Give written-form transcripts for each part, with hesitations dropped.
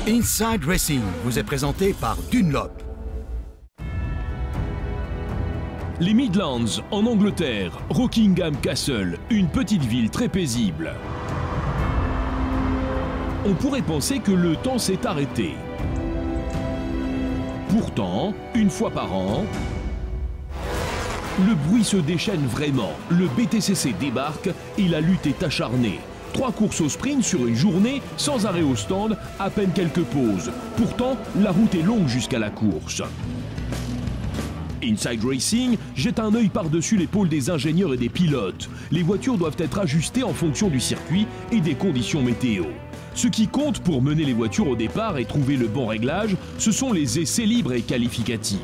Inside Racing vous est présenté par Dunlop. Les Midlands, en Angleterre, Rockingham Castle, une petite ville très paisible. On pourrait penser que le temps s'est arrêté. Pourtant, une fois par an, le bruit se déchaîne vraiment. Le BTCC débarque et la lutte est acharnée. 3 courses au sprint sur une journée, sans arrêt au stand, à peine quelques pauses. Pourtant, la route est longue jusqu'à la course. Inside Racing jette un œil par-dessus l'épaule des ingénieurs et des pilotes. Les voitures doivent être ajustées en fonction du circuit et des conditions météo. Ce qui compte pour mener les voitures au départ et trouver le bon réglage, ce sont les essais libres et qualificatifs.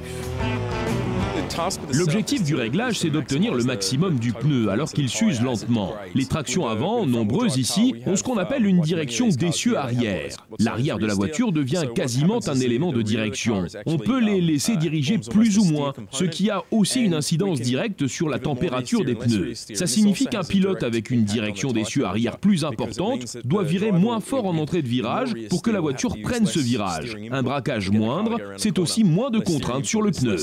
L'objectif du réglage, c'est d'obtenir le maximum du pneu alors qu'il s'use lentement. Les tractions avant, nombreuses ici, ont ce qu'on appelle une direction d'essieu arrière. L'arrière de la voiture devient quasiment un élément de direction. On peut les laisser diriger plus ou moins, ce qui a aussi une incidence directe sur la température des pneus. Ça signifie qu'un pilote avec une direction d'essieu arrière plus importante doit virer moins fort en entrée de virage pour que la voiture prenne ce virage. Un braquage moindre, c'est aussi moins de contraintes sur le pneu.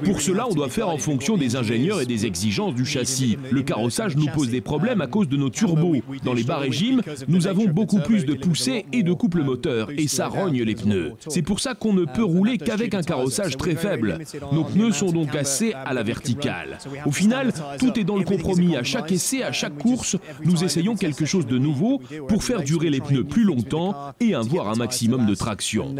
Pour cela, on doit faire en fonction des ingénieurs et des exigences du châssis. Le carrossage nous pose des problèmes à cause de nos turbos. Dans les bas régimes, nous avons beaucoup plus de poussée et de couple moteur, et ça rogne les pneus. C'est pour ça qu'on ne peut rouler qu'avec un carrossage très faible. Nos pneus sont donc assez à la verticale. Au final, tout est dans le compromis. À chaque essai, à chaque course, nous essayons quelque chose de nouveau pour faire durer les pneus plus longtemps et avoir un maximum de traction.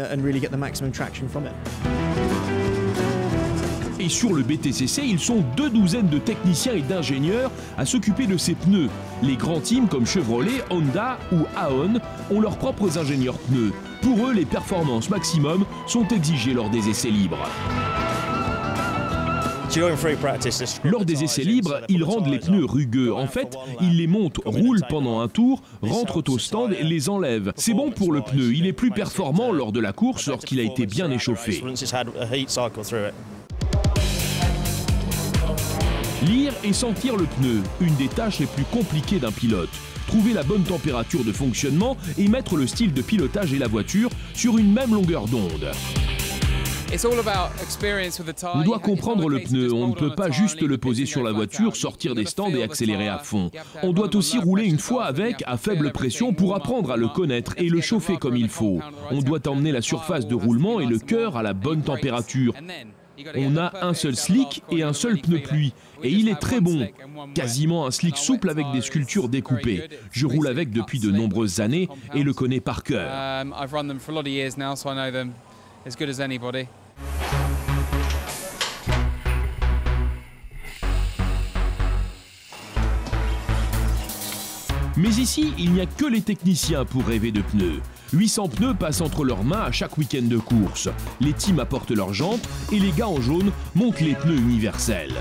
Et sur le BTCC, ils sont 12 de techniciens et d'ingénieurs à s'occuper de ces pneus. Les grands teams comme Chevrolet, Honda ou Aon ont leurs propres ingénieurs pneus. Pour eux, les performances maximum sont exigées lors des essais libres. Lors des essais libres, ils rendent les pneus rugueux. En fait, ils les montent, roulent pendant un tour, rentrent au stand et les enlèvent. C'est bon pour le pneu, il est plus performant lors de la course lorsqu'il a été bien échauffé. Lire et sentir le pneu, une des tâches les plus compliquées d'un pilote. Trouver la bonne température de fonctionnement et mettre le style de pilotage et la voiture sur une même longueur d'onde. On doit comprendre le pneu, on ne peut pas juste le poser sur la voiture, sortir des stands et accélérer à fond. On doit aussi rouler une fois avec, à faible pression, pour apprendre à le connaître et le chauffer comme il faut. On doit emmener la surface de roulement et le cœur à la bonne température. On a un seul slick et un seul pneu pluie, et il est très bon. Quasiment un slick souple avec des sculptures découpées. Je roule avec depuis de nombreuses années et le connais par cœur. Mais ici, il n'y a que les techniciens pour rêver de pneus. 800 pneus passent entre leurs mains à chaque week-end de course. Les teams apportent leurs jantes et les gars en jaune montent les pneus universels.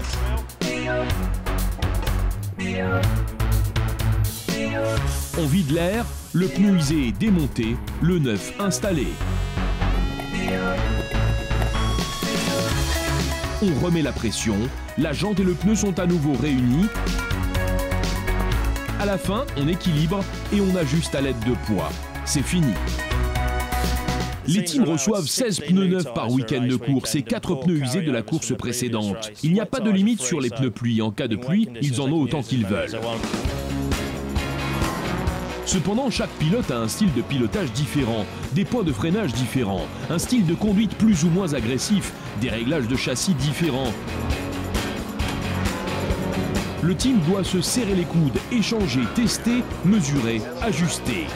On vide l'air, le pneu usé est démonté, le neuf installé. On remet la pression, la jante et le pneu sont à nouveau réunis. À la fin, on équilibre et on ajuste à l'aide de poids. C'est fini. Les teams reçoivent 16 pneus neufs par week-end de course et 4 pneus usés de la course précédente. Il n'y a pas de limite sur les pneus pluie. En cas de pluie, ils en ont autant qu'ils veulent. Cependant, chaque pilote a un style de pilotage différent, des points de freinage différents, un style de conduite plus ou moins agressif, des réglages de châssis différents. Le team doit se serrer les coudes, échanger, tester, mesurer, ajuster.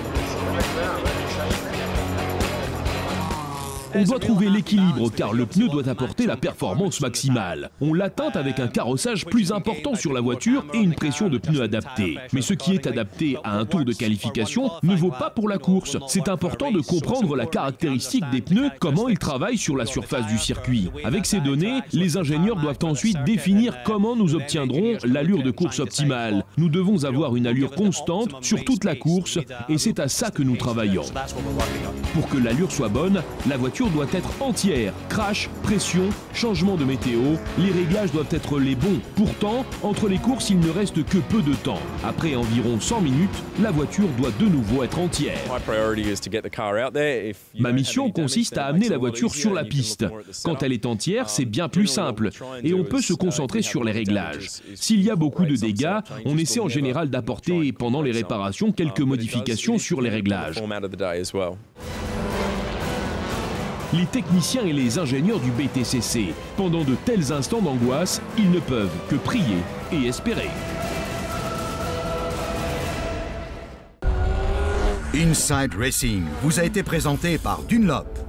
On doit trouver l'équilibre car le pneu doit apporter la performance maximale. On l'atteint avec un carrossage plus important sur la voiture et une pression de pneus adaptée. Mais ce qui est adapté à un tour de qualification ne vaut pas pour la course. C'est important de comprendre la caractéristique des pneus, comment ils travaillent sur la surface du circuit. Avec ces données, les ingénieurs doivent ensuite définir comment nous obtiendrons l'allure de course optimale. Nous devons avoir une allure constante sur toute la course et c'est à ça que nous travaillons. Pour que l'allure soit bonne, la voiture voiture doit être entière. Crash, pression, changement de météo, les réglages doivent être les bons. Pourtant, entre les courses, il ne reste que peu de temps. Après environ 100 minutes, la voiture doit de nouveau être entière. Ma mission consiste à amener la voiture sur la piste. Quand elle est entière, c'est bien plus simple et on peut se concentrer sur les réglages. S'il y a beaucoup de dégâts, on essaie en général d'apporter pendant les réparations quelques modifications sur les réglages. Les techniciens et les ingénieurs du BTCC, pendant de tels instants d'angoisse, ils ne peuvent que prier et espérer. Inside Racing vous a été présenté par Dunlop.